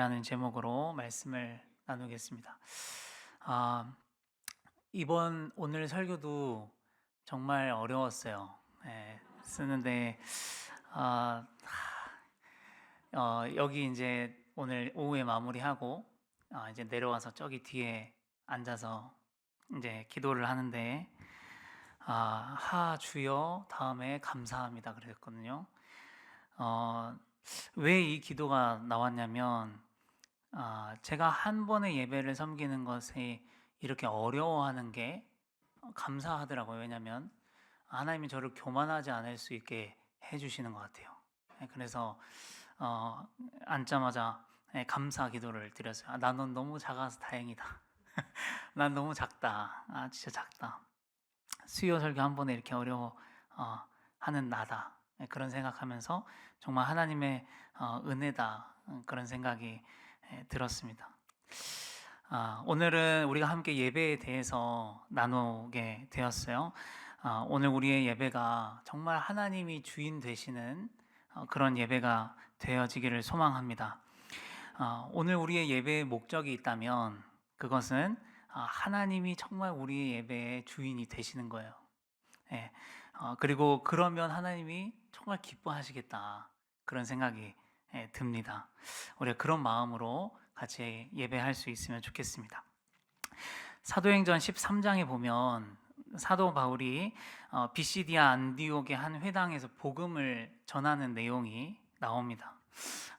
이라는 제목으로 말씀을 나누겠습니다. 아, 이번 오늘 설교도 정말 어려웠어요. 쓰는데 아, 여기 이제 오늘 오후에 마무리하고 이제 내려와서 저기 뒤에 앉아서 이제 기도를 하는데 하 주여 다음에 감사합니다 그랬거든요. 왜 이 기도가 나왔냐면 제가 한 번의 예배를 섬기는 것에 이렇게 어려워하는 게 감사하더라고요. 왜냐하면 하나님이 저를 교만하지 않을 수 있게 해주시는 것 같아요. 그래서 어, 앉자마자 감사 기도를 드렸어요. 나는 너무 작아서 다행이다. 난 너무 작다. 진짜 작다. 수요 설교 한 번에 이렇게 어려워 하는 나다. 그런 생각하면서 정말 하나님의 은혜다. 그런 생각이 들었습니다. 오늘은 우리가 함께 예배에 대해서 나누게 되었어요. 오늘 우리의 예배가 정말 하나님이 주인 되시는 그런 예배가 되어지기를 소망합니다. 오늘 우리의 예배의 목적이 있다면 그것은 하나님이 정말 우리의 예배의 주인이 되시는 거예요. 예, 그리고 그러면 하나님이 정말 기뻐하시겠다. 그런 생각이 듭니다. 우리가 그런 마음으로 같이 예배할 수 있으면 좋겠습니다. 사도행전 13장에 보면 사도 바울이 비시디아 안디옥의 한 회당에서 복음을 전하는 내용이 나옵니다.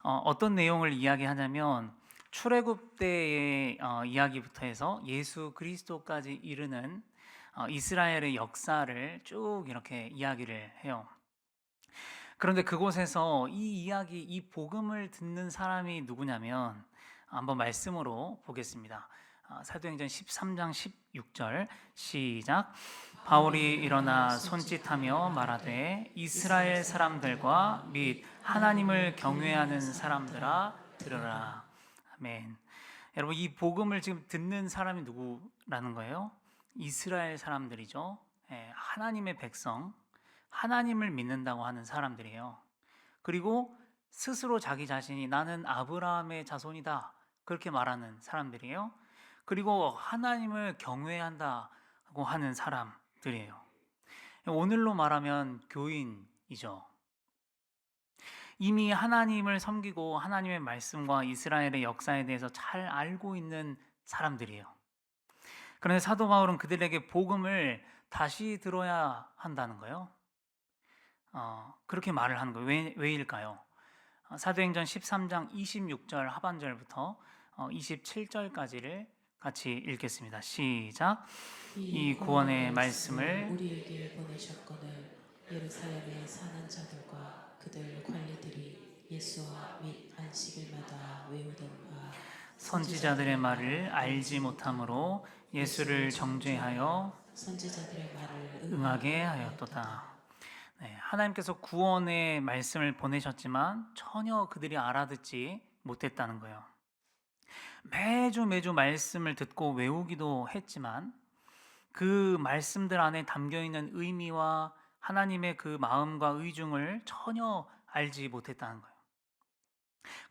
어떤 내용을 이야기하냐면 출애굽 때의 이야기부터 해서 예수 그리스도까지 이르는 이스라엘의 역사를 쭉 이렇게 이야기를 해요. 그런데 그곳에서 이 이야기, 이 복음을 듣는 사람이 누구냐면 한번 말씀으로 보겠습니다. 사도행전 13장 16절 시작. 바울이 일어나 손짓하며 말하되 이스라엘 사람들과 및 하나님을 경외하는 사람들아 들으라. 아멘. 여러분, 이 복음을 지금 듣는 사람이 누구라는 거예요? 이스라엘 사람들이죠. 하나님의 백성, 하나님을 믿는다고 하는 사람들이에요. 그리고 스스로 자기 자신이 나는 아브라함의 자손이다 그렇게 말하는 사람들이에요. 그리고 하나님을 경외한다고 하는 사람들이에요. 오늘로 말하면 교인이죠. 이미 하나님을 섬기고 하나님의 말씀과 이스라엘의 역사에 대해서 잘 알고 있는 사람들이에요. 그런데 사도 바울은 그들에게 복음을 다시 들어야 한다는 거예요. 그렇게 말을 하는 거예요. 왜일까요? 사도행전 13장 26절 하반절부터 27절까지를 같이 읽겠습니다. 시작. 이 구원의 말씀을 우리에게 보내셨거늘 예루살렘에 사는 자들과 그들 관리들이 예수와 및 안식일마다 외우던 바 선지자들의 말을 알지 못함으로 예수를 정죄하여 선지자들의 말을 응하게 하였도다. 하나님께서 구원의 말씀을 보내셨지만 전혀 그들이 알아듣지 못했다는 거예요. 매주 말씀을 듣고 외우기도 했지만 그 말씀들 안에 담겨 있는 의미와 하나님의 그 마음과 의중을 전혀 알지 못했다는 거예요.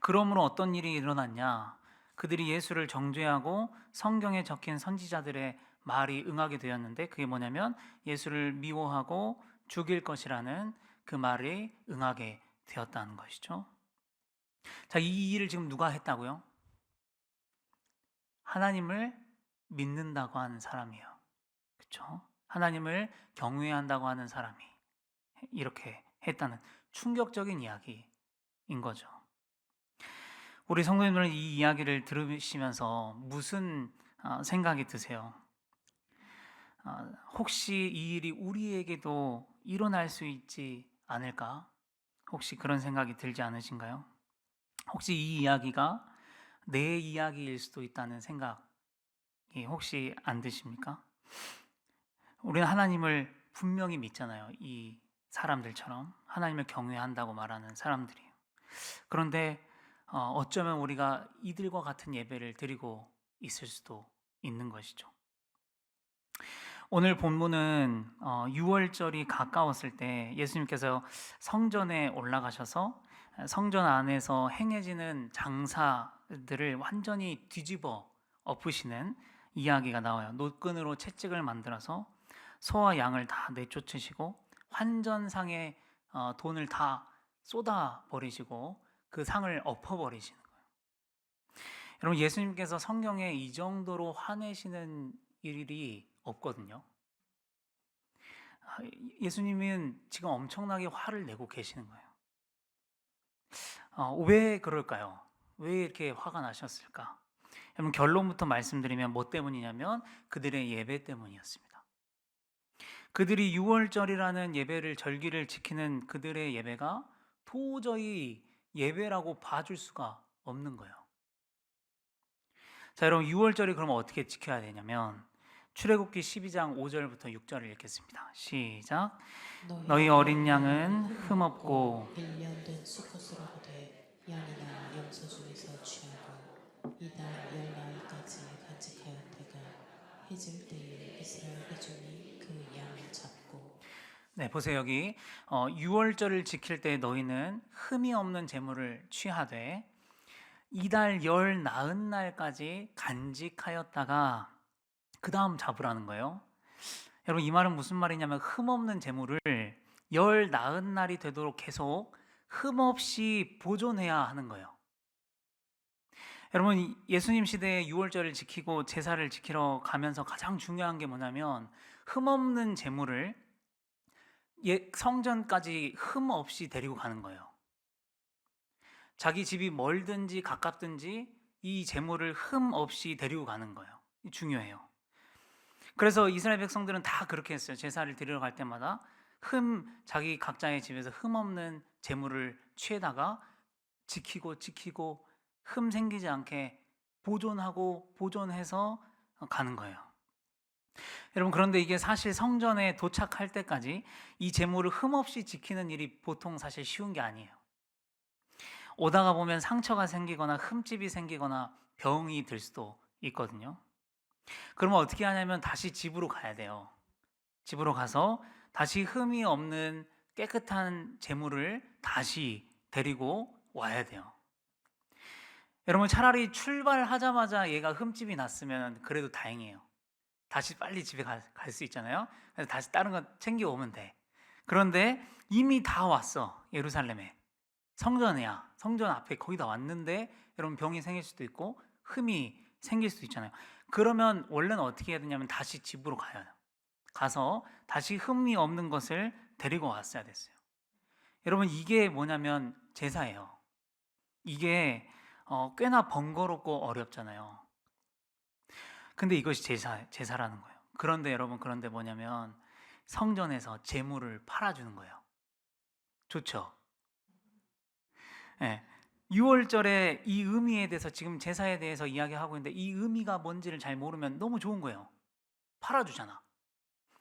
그러므로 어떤 일이 일어났냐? 그들이 예수를 정죄하고 성경에 적힌 선지자들의 말이 응하게 되었는데 그게 뭐냐면 예수를 미워하고 죽일 것이라는 그 말이 응하게 되었다는 것이죠. 자, 이 일을 지금 누가 했다고요? 하나님을 믿는다고 하는 사람이에요. 그렇죠? 하나님을 경외한다고 하는 사람이 이렇게 했다는 충격적인 이야기인 거죠. 우리 성도님들은 이 이야기를 들으시면서 무슨 생각이 드세요? 혹시 이 일이 우리에게도 일어날 수 있지 않을까? 혹시 그런 생각이 들지 않으신가요? 혹시 이 이야기가 내 이야기일 수도 있다는 생각이 혹시 안 드십니까? 우리는 하나님을 분명히 믿잖아요. 이 사람들처럼 하나님을 경외한다고 말하는 사람들이에요. 그런데 어쩌면 우리가 이들과 같은 예배를 드리고 있을 수도 있는 것이죠. 오늘 본문은 6월절이 가까웠을 때 예수님께서 성전에 올라가셔서 성전 안에서 행해지는 장사 제사들을 완전히 뒤집어 엎으시는 이야기가 나와요. 노끈으로 채찍을 만들어서 소와 양을 다 내쫓으시고 환전상에 돈을 다 쏟아 버리시고 그 상을 엎어 버리시는 거예요. 여러분, 예수님께서 성경에 이 정도로 화내시는 일이 없거든요. 예수님은 지금 엄청나게 화를 내고 계시는 거예요. 왜 그럴까요? 왜 이렇게 화가 나셨을까? 여러분, 결론부터 말씀드리면 뭐 때문이냐면 그들의 예배 때문이었습니다. 그들이 유월절이라는 예배를, 절기를 지키는 그들의 예배가 도저히 예배라고 봐줄 수가 없는 거예요. 자, 여러분, 유월절이 그러면 어떻게 지켜야 되냐면 출애굽기 12장 5절부터 6절을 읽겠습니다. 시작. 너희 어린 양은 흠없고 1년 된 수컷으로 보되 양이나 염소 중에서 취하고 이달 열나흘까지 간직하였다가 해질 때에 이스라엘 회중이 그 양을 잡고. 네, 보세요. 여기 유월절을 지킬 때 너희는 흠이 없는 제물을 취하되 이달 열 나흔 날까지 간직하였다가 그 다음 잡으라는 거예요. 여러분, 이 말은 무슨 말이냐면 흠 없는 제물을 열 나흔 날이 되도록 계속 흠 없이 보존해야 하는 거예요. 여러분, 예수님 시대에 유월절을 지키고 제사를 지키러 가면서 가장 중요한 게 뭐냐면 흠 없는 제물을 성전까지 흠 없이 데리고 가는 거예요. 자기 집이 멀든지 가깝든지 이 제물을 흠 없이 데리고 가는 거예요. 중요해요. 그래서 이스라엘 백성들은 다 그렇게 했어요. 제사를 드리러 갈 때마다 자기 각자의 집에서 흠 없는 제물을 취해다가 지키고 흠 생기지 않게 보존하고 보존해서 가는 거예요. 여러분, 그런데 이게 사실 성전에 도착할 때까지 이 제물을 흠 없이 지키는 일이 보통 사실 쉬운 게 아니에요. 오다가 보면 상처가 생기거나 흠집이 생기거나 병이 들 수도 있거든요. 그러면 어떻게 하냐면 다시 집으로 가야 돼요. 집으로 가서 다시 흠이 없는 깨끗한 제물을 다시 데리고 와야 돼요. 여러분, 차라리 출발하자마자 얘가 흠집이 났으면 그래도 다행이에요. 다시 빨리 집에 갈 수 있잖아요. 그래서 다시 다른 거 챙겨 오면 돼. 그런데 이미 다 왔어. 예루살렘에. 성전이야. 성전 앞에 거의 다 왔는데 여러분, 병이 생길 수도 있고 흠이 생길 수도 있잖아요. 그러면 원래는 어떻게 해야 되냐면 다시 집으로 가야 돼요. 가서 다시 흠이 없는 것을 데리고 왔어야 됐어요. 여러분, 이게 뭐냐면 제사예요. 이게 꽤나 번거롭고 어렵잖아요. 근데 이것이 제사라는 거예요. 그런데 여러분, 그런데 뭐냐면 성전에서 제물을 팔아주는 거예요. 좋죠? 네. 6월절에 이 의미에 대해서 지금 제사에 대해서 이야기하고 있는데 이 의미가 뭔지를 잘 모르면 너무 좋은 거예요. 팔아주잖아.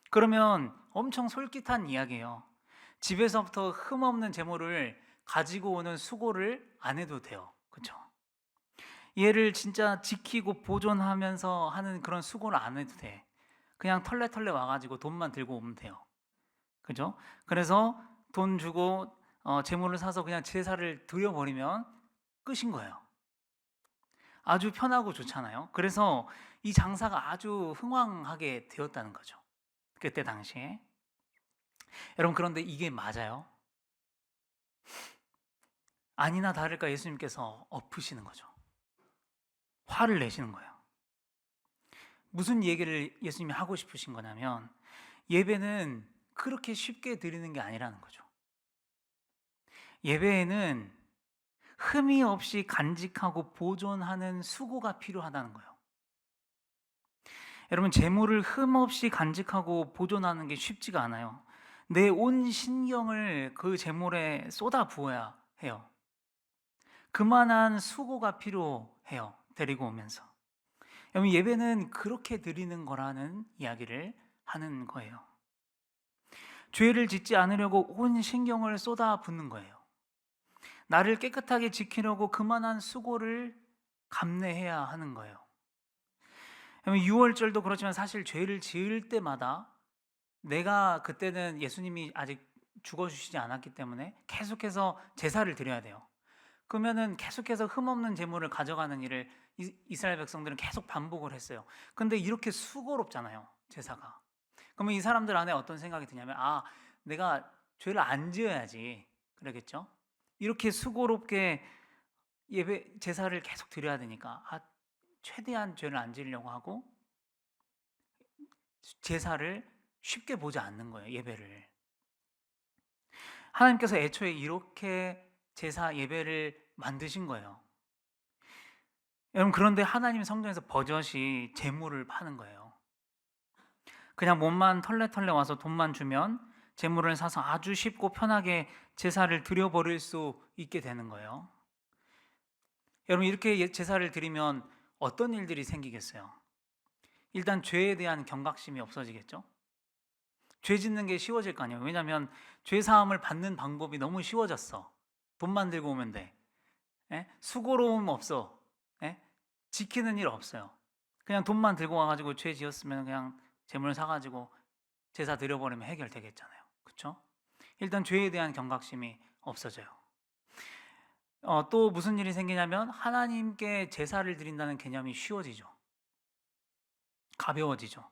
그러면 엄청 솔깃한 이야기예요. 집에서부터 흠없는 제물을 가지고 오는 수고를 안 해도 돼요. 그렇죠? 얘를 진짜 지키고 보존하면서 하는 그런 수고를 안 해도 돼. 그냥 털레털레 와가지고 돈만 들고 오면 돼요. 그죠? 그래서 돈 주고 제물을 사서 그냥 제사를 드려버리면 끝인 거예요. 아주 편하고 좋잖아요. 그래서 이 장사가 아주 흥왕하게 되었다는 거죠. 그때 당시에. 여러분, 그런데 이게 맞아요? 아니나 다를까 예수님께서 엎으시는 거죠. 화를 내시는 거예요. 무슨 얘기를 예수님이 하고 싶으신 거냐면 예배는 그렇게 쉽게 드리는 게 아니라는 거죠. 예배에는 흠이 없이 간직하고 보존하는 수고가 필요하다는 거예요. 여러분, 제물을 흠 없이 간직하고 보존하는 게 쉽지가 않아요. 내 온 신경을 그 제물에 쏟아 부어야 해요. 그만한 수고가 필요해요. 데리고 오면서. 여러분, 예배는 그렇게 드리는 거라는 이야기를 하는 거예요. 죄를 짓지 않으려고 온 신경을 쏟아 붓는 거예요. 나를 깨끗하게 지키려고 그만한 수고를 감내해야 하는 거예요. 6월절도 그렇지만 사실 죄를 지을 때마다 내가 그때는 예수님이 아직 죽어주시지 않았기 때문에 계속해서 제사를 드려야 돼요. 그러면은 계속해서 흠없는 재물을 가져가는 일을 이스라엘 백성들은 계속 반복을 했어요. 근데 이렇게 수고롭잖아요, 제사가. 그러면 이 사람들 안에 어떤 생각이 드냐면, 아, 내가 죄를 안 지어야지. 그러겠죠? 이렇게 수고롭게 예배 제사를 계속 드려야 되니까, 아, 최대한 죄를 안 지으려고 하고 제사를 쉽게 보지 않는 거예요, 예배를. 하나님께서 애초에 이렇게 제사 예배를 만드신 거예요. 여러분, 그런데 하나님 성전에서 버젓이 제물을 파는 거예요. 그냥 몸만 털레털레 와서 돈만 주면 제물을 사서 아주 쉽고 편하게 제사를 드려버릴 수 있게 되는 거예요. 여러분, 이렇게 제사를 드리면 어떤 일들이 생기겠어요? 일단 죄에 대한 경각심이 없어지겠죠? 죄 짓는 게 쉬워질 거 아니에요. 왜냐하면 죄 사함을 받는 방법이 너무 쉬워졌어. 돈만 들고 오면 돼. 예? 수고로움 없어. 예? 지키는 일 없어요. 그냥 돈만 들고 와가지고 죄 지었으면 그냥 재물 사가지고 제사 드려버리면 해결되겠잖아요. 그렇죠? 일단 죄에 대한 경각심이 없어져요. 또 무슨 일이 생기냐면 하나님께 제사를 드린다는 개념이 쉬워지죠. 가벼워지죠.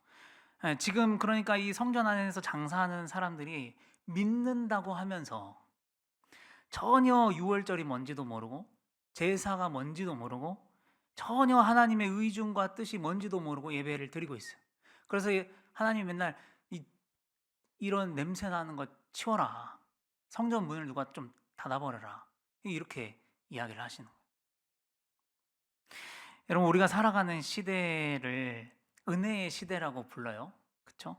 예, 지금 그러니까 이 성전 안에서 장사하는 사람들이 믿는다고 하면서 전혀 유월절이 뭔지도 모르고 제사가 뭔지도 모르고 전혀 하나님의 의중과 뜻이 뭔지도 모르고 예배를 드리고 있어요. 그래서 하나님이 맨날 이런 냄새 나는 거 치워라. 성전 문을 누가 좀 닫아버려라. 이렇게 이야기를 하시는 거예요. 여러분, 우리가 살아가는 시대를 은혜의 시대라고 불러요. 그렇죠?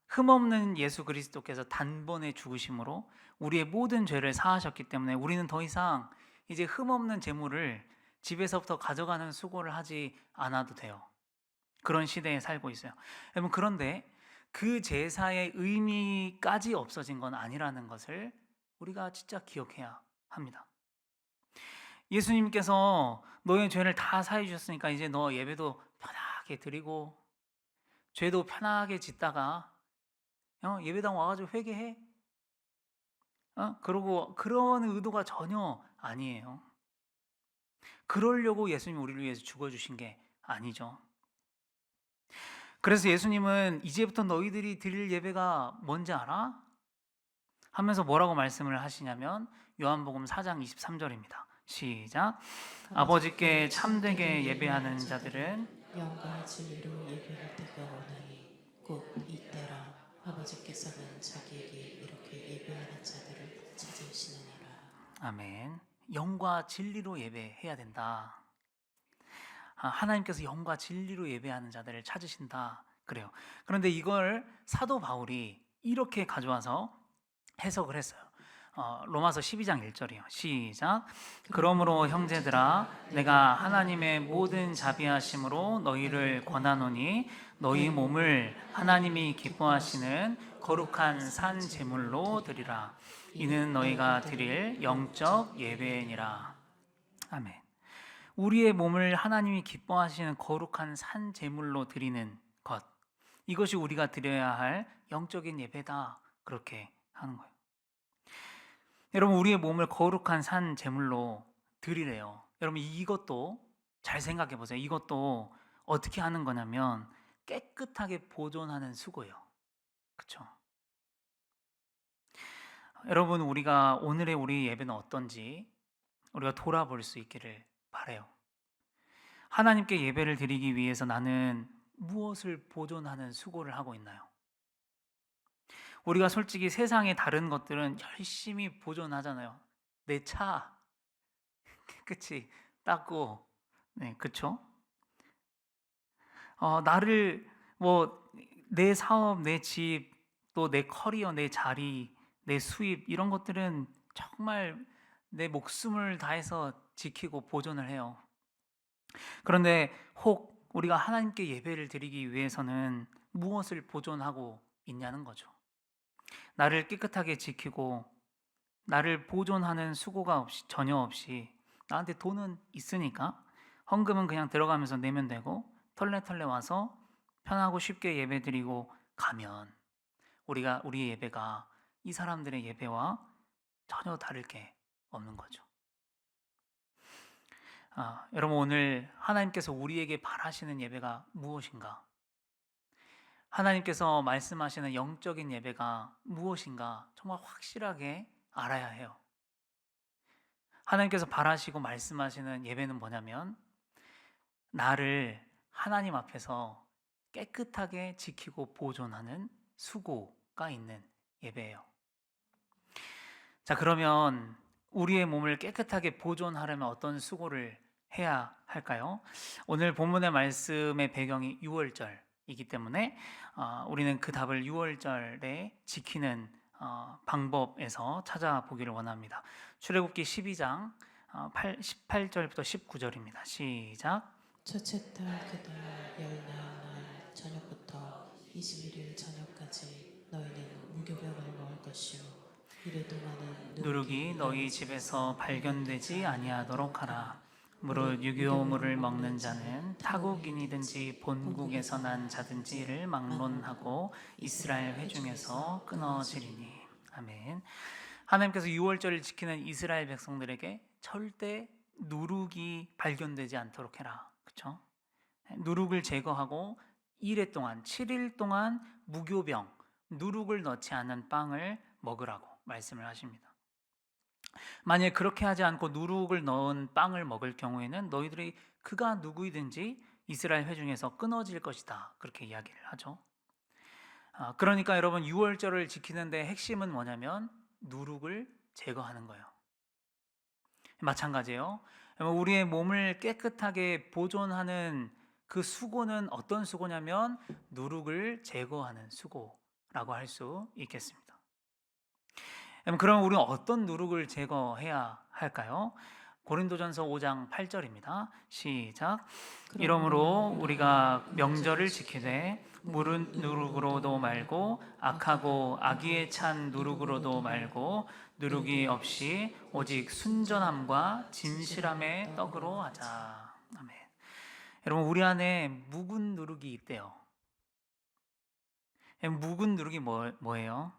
흠없는 예수 그리스도께서 단번에 죽으심으로 우리의 모든 죄를 사하셨기 때문에 우리는 더 이상 이제 흠없는 재물을 집에서부터 가져가는 수고를 하지 않아도 돼요. 그런 시대에 살고 있어요. 여러분, 그런데 그 제사의 의미까지 없어진 건 아니라는 것을 우리가 진짜 기억해야 합니다. 예수님께서 너의 죄를 다 사해 주셨으니까 이제 너 예배도 편하게 드리고 죄도 편하게 짓다가 예배당 와가지고 회개해. 그러고 그런 의도가 전혀 아니에요. 그러려고 예수님 우리를 위해서 죽어주신 게 아니죠. 그래서 예수님은 이제부터 너희들이 드릴 예배가 뭔지 알아? 하면서 뭐라고 말씀을 하시냐면 요한복음 4장 23절입니다. 시작. 아버지께 참되게 예배하는 자들은 영과 진리로 예배할 때가 오나니 곧 이때라. 아버지께서는 자기에게 이렇게 예배하는 자들을 찾으시느니라. 아멘. 영과 진리로 예배해야 된다. 하나님께서 영과 진리로 예배하는 자들을 찾으신다. 그래요. 그런데 이걸 사도 바울이 이렇게 가져와서 해석을 했어요. 로마서 12장 1절이요. 시작. 그러므로 형제들아 내가 하나님의 모든 자비하심으로 너희를 권하노니 너희 몸을 하나님이 기뻐하시는 거룩한 산 제물로 드리라. 이는 너희가 드릴 영적 예배니라. 아멘. 우리의 몸을 하나님이 기뻐하시는 거룩한 산 제물로 드리는 것, 이것이 우리가 드려야 할 영적인 예배다. 그렇게 하는 거예요. 여러분, 우리의 몸을 거룩한 산 제물로 드리래요. 여러분, 이것도 잘 생각해 보세요. 이것도 어떻게 하는 거냐면 깨끗하게 보존하는 수고예요. 그렇죠? 여러분, 우리가 오늘의 우리 예배는 어떤지 우리가 돌아볼 수 있기를 바라요. 하나님께 예배를 드리기 위해서 나는 무엇을 보존하는 수고를 하고 있나요? 우리가 솔직히 세상의 다른 것들은 열심히 보존하잖아요. 내 차 깨끗이 닦고, 네, 그쵸? 나를 내 사업, 내 집, 또 내 커리어, 내 자리, 내 수입 이런 것들은 정말 내 목숨을 다해서 지키고 보존을 해요. 그런데 혹 우리가 하나님께 예배를 드리기 위해서는 무엇을 보존하고 있냐는 거죠. 나를 깨끗하게 지키고 나를 보존하는 수고가 전혀 없이 나한테 돈은 있으니까 헌금은 그냥 들어가면서 내면 되고 털레털레 와서 편하고 쉽게 예배드리고 가면 우리의 예배가 이 사람들의 예배와 전혀 다를 게 없는 거죠. 여러분 오늘 하나님께서 우리에게 바라시는 예배가 무엇인가? 하나님께서 말씀하시는 영적인 예배가 무엇인가 정말 확실하게 알아야 해요. 하나님께서 바라시고 말씀하시는 예배는 뭐냐면 나를 하나님 앞에서 깨끗하게 지키고 보존하는 수고가 있는 예배예요. 자, 그러면 우리의 몸을 깨끗하게 보존하려면 어떤 수고를 해야 할까요? 오늘 본문의 말씀의 배경이 유월절이기 때문에 우리는 그 답을 유월절에 지키는 방법에서 찾아보기를 원합니다. 출애굽기 12장 18절부터 19절입니다. 시작. 첫째 달 그달 열나흘날 저녁부터 21일 저녁까지 너희는 무교병을 먹을 것이요 이래 동안은 누룩이 너희 집에서 발견되지 아니하도록 하라. 무릇 유교물을 먹는 자는 타국인이든지 본국에서 난 자든지를 막론하고 이스라엘 회중에서 끊어지리니. 아멘. 하나님께서 유월절을 지키는 이스라엘 백성들에게 절대 누룩이 발견되지 않도록 해라. 그렇죠? 누룩을 제거하고 1회 동안 7일 동안 무교병, 누룩을 넣지 않은 빵을 먹으라고 말씀을 하십니다. 만약 그렇게 하지 않고 누룩을 넣은 빵을 먹을 경우에는 너희들이 그가 누구이든지 이스라엘 회중에서 끊어질 것이다. 그렇게 이야기를 하죠. 그러니까 여러분 유월절을 지키는데 핵심은 뭐냐면 누룩을 제거하는 거예요. 마찬가지예요. 우리의 몸을 깨끗하게 보존하는 그 수고는 어떤 수고냐면 누룩을 제거하는 수고라고 할 수 있겠습니다. 그럼 우리는 어떤 누룩을 제거해야 할까요? 고린도전서 5장 8절입니다. 시작. 이러므로 우리가 명절을 지키되 물은 누룩으로도 말고 악하고 악의에 찬 누룩으로도 말고 누룩이 없이 오직 순전함과 진실함의 떡으로 하자. 아멘. 여러분 우리 안에 묵은 누룩이 있대요. 묵은 누룩이 뭐예요?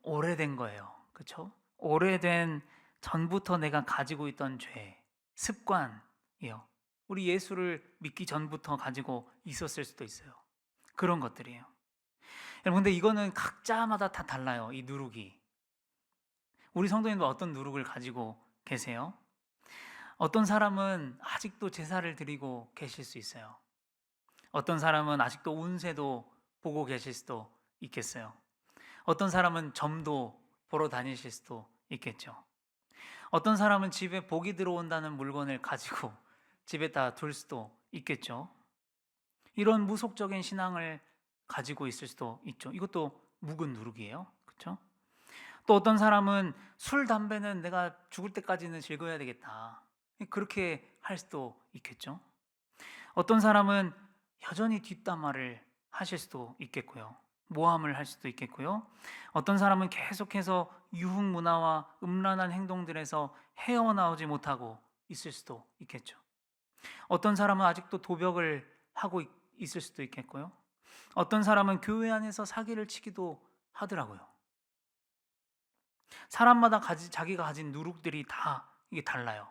오래된 거예요. 그렇죠? 오래된 전부터 내가 가지고 있던 죄, 습관이요. 우리 예수를 믿기 전부터 가지고 있었을 수도 있어요. 그런 것들이에요. 여러분 근데 이거는 각자마다 다 달라요. 이 누룩이. 우리 성도님도 어떤 누룩을 가지고 계세요? 어떤 사람은 아직도 제사를 드리고 계실 수 있어요. 어떤 사람은 아직도 운세도 보고 계실 수도 있겠어요. 어떤 사람은 점도 보러 다니실 수도 있겠죠. 어떤 사람은 집에 복이 들어온다는 물건을 가지고 집에다 둘 수도 있겠죠. 이런 무속적인 신앙을 가지고 있을 수도 있죠. 이것도 묵은 누룩이에요. 그렇죠? 또 어떤 사람은 술, 담배는 내가 죽을 때까지는 즐겨야 되겠다. 그렇게 할 수도 있겠죠. 어떤 사람은 여전히 뒷담화를 하실 수도 있겠고요. 모함을 할 수도 있겠고요. 어떤 사람은 계속해서 유흥 문화와 음란한 행동들에서 헤어나오지 못하고 있을 수도 있겠죠. 어떤 사람은 아직도 도벽을 하고 있을 수도 있겠고요. 어떤 사람은 교회 안에서 사기를 치기도 하더라고요. 사람마다 자기가 가진 누룩들이 다 이게 달라요.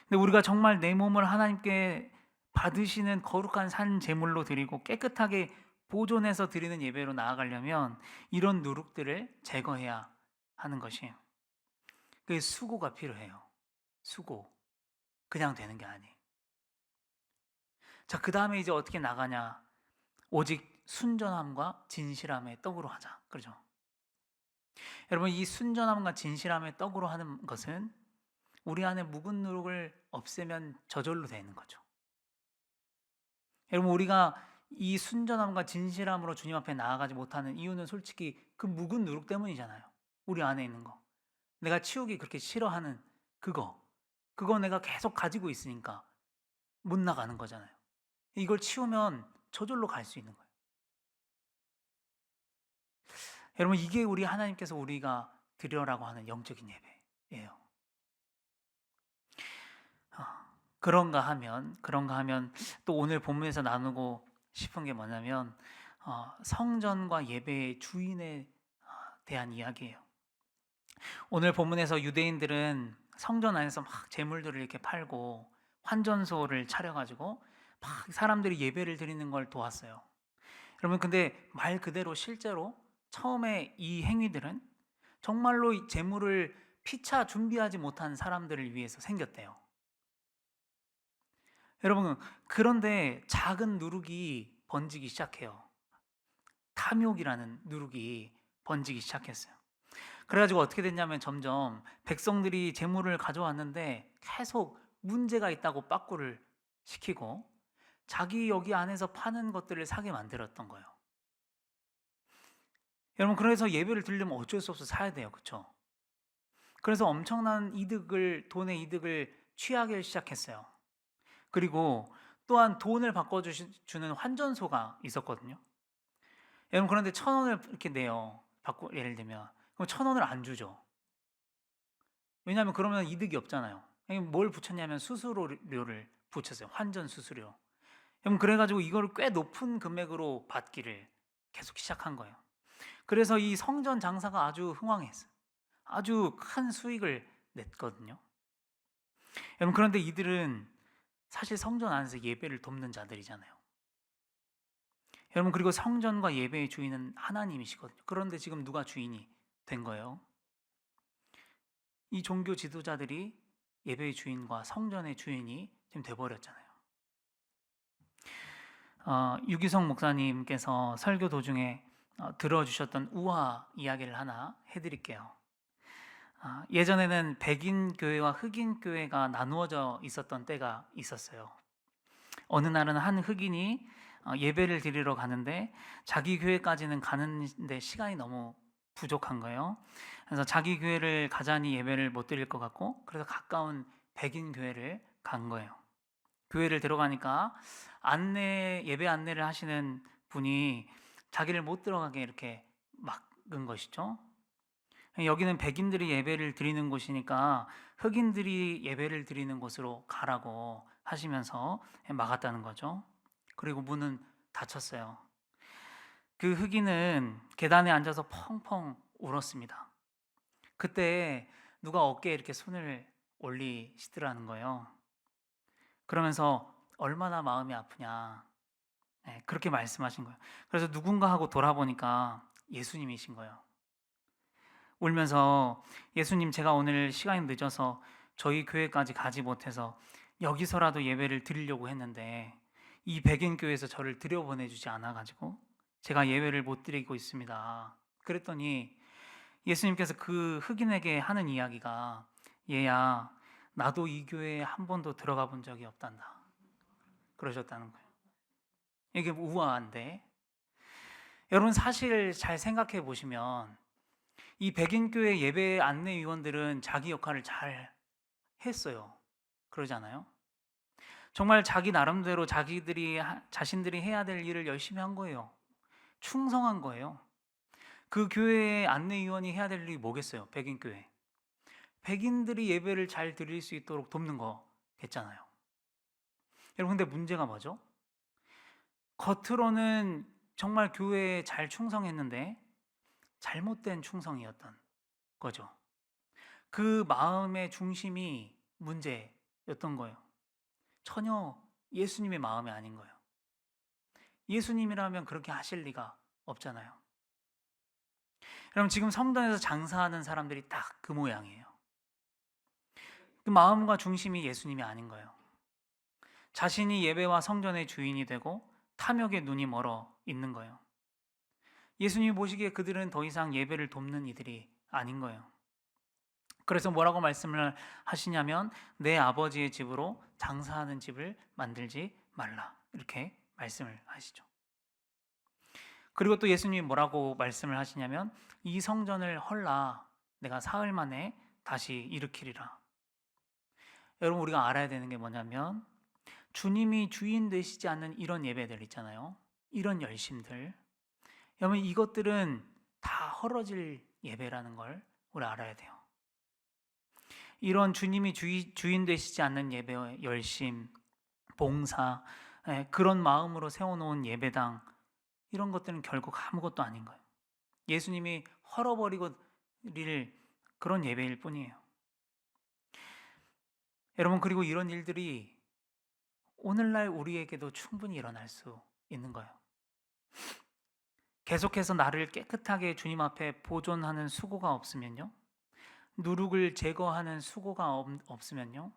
근데 우리가 정말 내 몸을 하나님께 받으시는 거룩한 산 제물로 드리고 깨끗하게 보존해서 드리는 예배로 나아가려면 이런 누룩들을 제거해야 하는 것이 그 수고가 필요해요. 수고. 그냥 되는 게 아니에요. 자, 그 다음에 이제 어떻게 나가냐? 오직 순전함과 진실함의 떡으로 하자. 그렇죠? 여러분, 이 순전함과 진실함의 떡으로 하는 것은 우리 안에 묵은 누룩을 없애면 저절로 되는 거죠. 여러분, 우리가 이 순전함과 진실함으로 주님 앞에 나아가지 못하는 이유는 솔직히 그 묵은 누룩 때문이잖아요. 우리 안에 있는 거. 내가 치우기 그렇게 싫어하는 그거 내가 계속 가지고 있으니까 못 나가는 거잖아요. 이걸 치우면 저절로 갈 수 있는 거예요. 여러분, 이게 우리 하나님께서 우리가 드려라고 하는 영적인 예배예요. 그런가 하면 또 오늘 본문에서 나누고 싶은 게 뭐냐면 성전과 예배의 주인에 대한 이야기예요. 오늘 본문에서 유대인들은 성전 안에서 막 재물들을 이렇게 팔고 환전소를 차려가지고 막 사람들이 예배를 드리는 걸 도왔어요. 여러분, 근데 말 그대로 실제로 처음에 이 행위들은 정말로 이 재물을 피차 준비하지 못한 사람들을 위해서 생겼대요. 여러분, 그런데 작은 누룩이 번지기 시작해요. 탐욕이라는 누룩이 번지기 시작했어요. 그래가지고 어떻게 됐냐면 점점 백성들이 재물을 가져왔는데 계속 문제가 있다고 빠꾸를 시키고 자기 여기 안에서 파는 것들을 사게 만들었던 거예요. 여러분, 그래서 예배를 드리려면 어쩔 수 없어 사야 돼요. 그렇죠? 그래서 엄청난 이득을, 돈의 이득을 취하기 시작했어요. 그리고 또한 돈을 바꿔주는 환전소가 있었거든요. 여러분, 그런데 1,000원을 이렇게 내요. 예를 들면 그럼 1,000원을 안 주죠. 왜냐하면 그러면 이득이 없잖아요. 뭘 붙였냐면 수수료를 붙였어요. 환전 수수료. 여러분, 그래가지고 이걸 꽤 높은 금액으로 받기를 계속 시작한 거예요. 그래서 이 성전 장사가 아주 흥왕했어요. 아주 큰 수익을 냈거든요. 여러분, 그런데 이들은 사실 성전 안에서 예배를 돕는 자들이잖아요. 여러분, 그리고 성전과 예배의 주인은 하나님이시거든요. 그런데 지금 누가 주인이 된 거예요? 이 종교 지도자들이 예배의 주인과 성전의 주인이 지금 돼버렸잖아요. 유기성 목사님께서 설교 도중에 들어주셨던 우화 이야기를 하나 해드릴게요. 예전에는 백인 교회와 흑인 교회가 나누어져 있었던 때가 있었어요. 어느 날은 한 흑인이 예배를 드리러 가는데 자기 교회까지는 가는데 시간이 너무 부족한 거예요. 그래서 자기 교회를 가자니 예배를 못 드릴 것 같고 그래서 가까운 백인 교회를 간 거예요. 교회를 들어가니까 예배 안내를 하시는 분이 자기를 못 들어가게 이렇게 막은 것이죠. 여기는 백인들이 예배를 드리는 곳이니까 흑인들이 예배를 드리는 곳으로 가라고 하시면서 막았다는 거죠. 그리고 문은 닫혔어요. 그 흑인은 계단에 앉아서 펑펑 울었습니다. 그때 누가 어깨에 이렇게 손을 올리시더라는 거예요. 그러면서 얼마나 마음이 아프냐, 그렇게 말씀하신 거예요. 그래서 누군가 하고 돌아보니까 예수님이신 거예요. 울면서 예수님, 제가 오늘 시간이 늦어서 저희 교회까지 가지 못해서 여기서라도 예배를 드리려고 했는데 이 백인 교회에서 저를 들여보내주지 않아가지고 제가 예배를 못 드리고 있습니다. 그랬더니 예수님께서 그 흑인에게 하는 이야기가, 얘야, 나도 이 교회에 한 번도 들어가 본 적이 없단다, 그러셨다는 거예요. 이게 우아한데, 여러분 사실 잘 생각해 보시면 이 백인교회 예배 안내위원들은 자기 역할을 잘 했어요. 그러잖아요. 정말 자기 나름대로 자신들이 해야 될 일을 열심히 한 거예요. 충성한 거예요. 그 교회의 안내위원이 해야 될 일이 뭐겠어요? 백인교회. 백인들이 예배를 잘 드릴 수 있도록 돕는 거겠잖아요. 여러분, 근데 문제가 뭐죠? 겉으로는 정말 교회에 잘 충성했는데 잘못된 충성이었던 거죠. 그 마음의 중심이 문제였던 거예요. 전혀 예수님의 마음이 아닌 거예요. 예수님이라면 그렇게 하실 리가 없잖아요. 여러분, 지금 성전에서 장사하는 사람들이 딱 그 모양이에요. 그 마음과 중심이 예수님이 아닌 거예요. 자신이 예배와 성전의 주인이 되고 탐욕의 눈이 멀어 있는 거예요. 예수님이 보시기에 그들은 더 이상 예배를 돕는 이들이 아닌 거예요. 그래서 뭐라고 말씀을 하시냐면, 내 아버지의 집으로 장사하는 집을 만들지 말라, 이렇게 말씀을 하시죠. 그리고 또 예수님이 뭐라고 말씀을 하시냐면, 이 성전을 헐라 내가 사흘 만에 다시 일으키리라. 여러분, 우리가 알아야 되는 게 뭐냐면, 주님이 주인 되시지 않는 이런 예배들 있잖아요. 이런 열심들, 여러분, 이것들은 다 헐어질 예배라는 걸 우리 알아야 돼요. 이런 주님이 주인 되시지 않는 예배의 열심, 봉사, 그런 마음으로 세워놓은 예배당, 이런 것들은 결국 아무것도 아닌 거예요. 예수님이 헐어버리고 릴 그런 예배일 뿐이에요. 여러분, 그리고 이런 일들이 오늘날 우리에게도 충분히 일어날 수 있는 거예요. 계속해서 나를 깨끗하게 주님 앞에 보존하는 수고가 없으면요, 누룩을 제거하는 수고가 없으면요,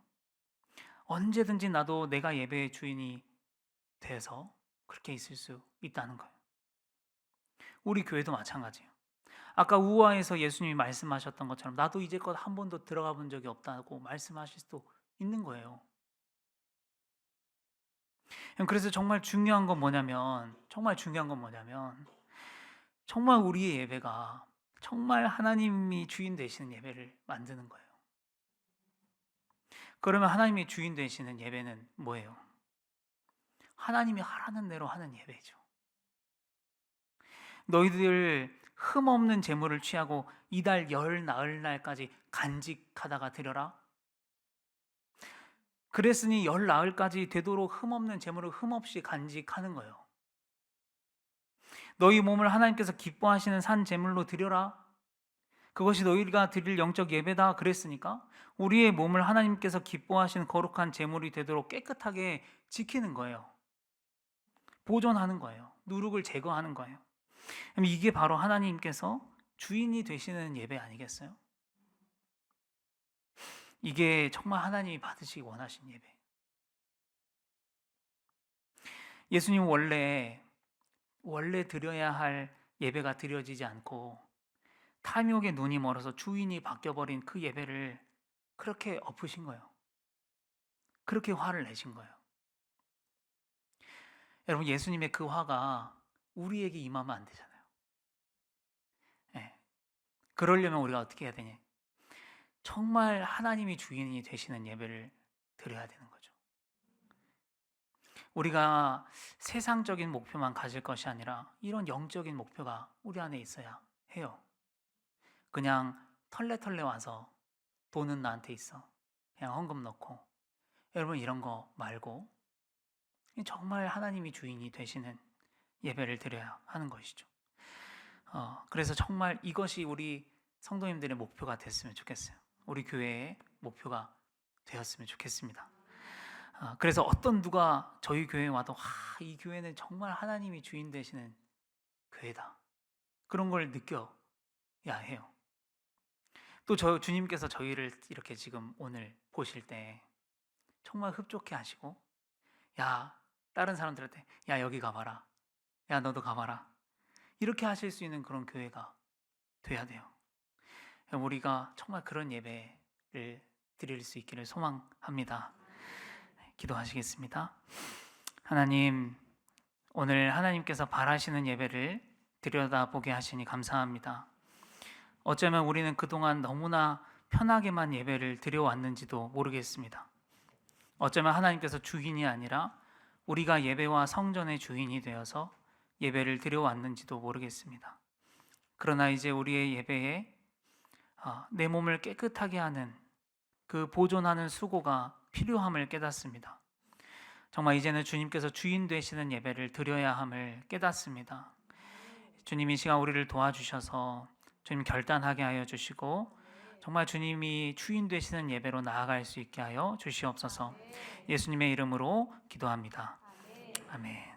언제든지 나도 내가 예배의 주인이 돼서 그렇게 있을 수 있다는 거예요. 우리 교회도 마찬가지예요. 아까 우화에서 예수님이 말씀하셨던 것처럼 나도 이제껏 한 번도 들어가 본 적이 없다고 말씀하실 수도 있는 거예요. 그래서 정말 중요한 건 뭐냐면, 정말 우리의 예배가 정말 하나님이 주인 되시는 예배를 만드는 거예요. 그러면 하나님이 주인 되시는 예배는 뭐예요? 하나님이 하라는 대로 하는 예배죠. 너희들 흠없는 제물을 취하고 이달 열 나흘 날까지 간직하다가 드려라. 그랬으니 열 나흘까지 되도록 흠없는 제물을 흠없이 간직하는 거예요. 너희 몸을 하나님께서 기뻐하시는 산 제물로 드려라. 그것이 너희가 드릴 영적 예배다 그랬으니까 우리의 몸을 하나님께서 기뻐하시는 거룩한 제물이 되도록 깨끗하게 지키는 거예요. 보존하는 거예요. 누룩을 제거하는 거예요. 그럼 이게 바로 하나님께서 주인이 되시는 예배 아니겠어요? 이게 정말 하나님이 받으시기 원하신 예배. 예수님 원래 드려야 할 예배가 드려지지 않고 탐욕의 눈이 멀어서 주인이 바뀌어버린 그 예배를 그렇게 엎으신 거예요. 그렇게 화를 내신 거예요. 여러분, 예수님의 그 화가 우리에게 임하면 안 되잖아요. 네. 그러려면 우리가 어떻게 해야 되냐? 정말 하나님이 주인이 되시는 예배를 드려야 되는 거죠. 우리가 세상적인 목표만 가질 것이 아니라 이런 영적인 목표가 우리 안에 있어야 해요. 그냥 털레 와서 돈은 나한테 있어, 그냥 헌금 넣고, 여러분 이런 거 말고 정말 하나님이 주인이 되시는 예배를 드려야 하는 것이죠. 그래서 정말 이것이 우리 성도님들의 목표가 됐으면 좋겠어요. 우리 교회의 목표가 되었으면 좋겠습니다. 그래서 어떤 누가 저희 교회에 와도 이 교회는 정말 하나님이 주인 되시는 교회다, 그런 걸 느껴야 해요. 또 주님께서 저희를 이렇게 지금 오늘 보실 때 정말 흡족해 하시고, 다른 사람들한테 여기 가봐라, 너도 가봐라, 이렇게 하실 수 있는 그런 교회가 돼야 돼요. 우리가 정말 그런 예배를 드릴 수 있기를 소망합니다. 기도하시겠습니다. 하나님, 오늘 하나님께서 바라시는 예배를 들여다보게 하시니 감사합니다. 어쩌면 우리는 그동안 너무나 편하게만 예배를 드려왔는지도 모르겠습니다. 어쩌면 하나님께서 주인이 아니라 우리가 예배와 성전의 주인이 되어서 예배를 드려왔는지도 모르겠습니다. 그러나 이제 우리의 예배에 내 몸을 깨끗하게 하는 그 보존하는 수고가 필요함을 깨닫습니다. 정말 이제는 주님께서 주인 되시는 예배를 드려야 함을 깨닫습니다. 주님, 이 시간 우리를 도와주셔서 주님 결단하게 하여 주시고 정말 주님이 주인 되시는 예배로 나아갈 수 있게 하여 주시옵소서. 예수님의 이름으로 기도합니다. 아멘.